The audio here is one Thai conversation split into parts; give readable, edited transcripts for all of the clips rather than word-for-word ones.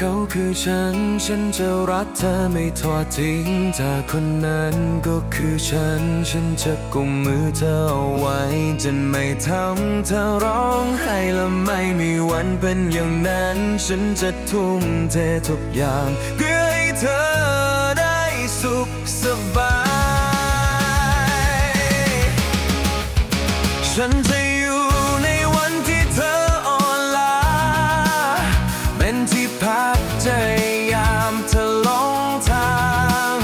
เขาคือฉันจะรักเธอไม่ทอดทิ้งจากคนนั้นก็คือฉันจะกุมมือเธอเอาไว้จะไม่ทำเธอร้องไห้และไม่มีวันเป็นอย่างนั้นฉันจะทุ่มเททุกอย่างเพื่อให้เธอได้สุขสบายฉันจะอยู่ในวันที่เธออ่อนล้าเป็นที่พักใจยามเธอหลงทาง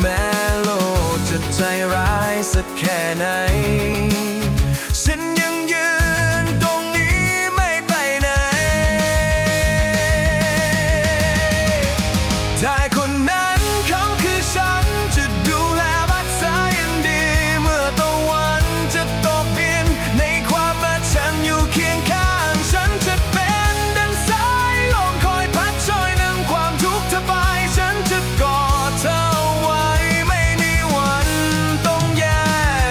แม้โลกจะใจร้ายสักแค่ไหนฉันยังยืนตรงนี้ไม่ไปไหนถ้าคนนั้นเขาคือฉันจะดูแลรักษาอย่างดีเมื่อตะวันจะตกดินในความรักฉันอยู่เคียงข้างฉันจะเป็นดังสายลมคอยพัดช่วยนำความทุกข์เธอไปฉันจะกอดเธอไว้ไม่มีวันต้องแย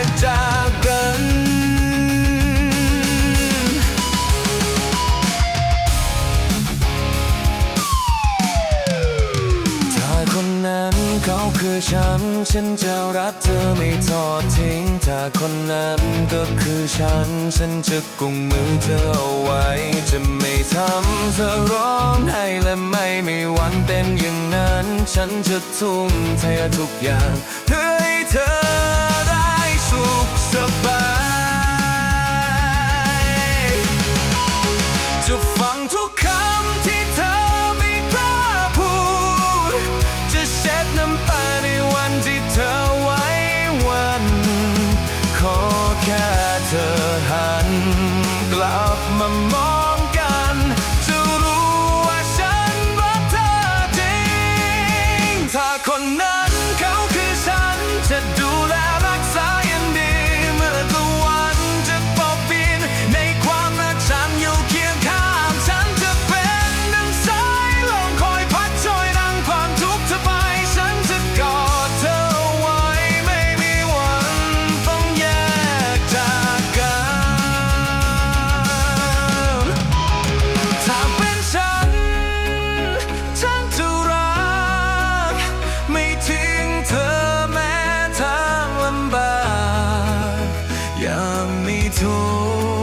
กจากกันถ้าคนนั้นเขาคือฉันจะรักเธอไม่ทอดทิ้งถ้าคนนั้นก็คือฉันจะกุมมือเธอเอาไว้จะไม่ทำเธอร้องไห้และไม่มีวันเป็นอย่างนั้นฉันจะทุ่มเททุกอย่างเพื่อให้เธอได้สุขสบายจะฟังทุกคำที่เธอไม่กล้าพูดจะเช็ดน้ำตาในวันที่เธอไว้วันขอแค่เธอหันกลับมามองกันจะรู้ว่าฉันรักเธอจริงถ้าคนนั้นเขาคือฉันจะดูแลรักษาอย่างดีเมื่อตะวันจะตกดินในความรักฉันอยู่เคียงข้างฉันจะเป็นดังสายลมคอยพัดช่วยนำความทุกข์เธอไปฉันจะกอดเธอไว้ไม่มีวันต้องแยกจากกันถ้าเป็นฉันจะรักไม่ทิ้งเธอแม้ทางลำบากยามมีทุกข์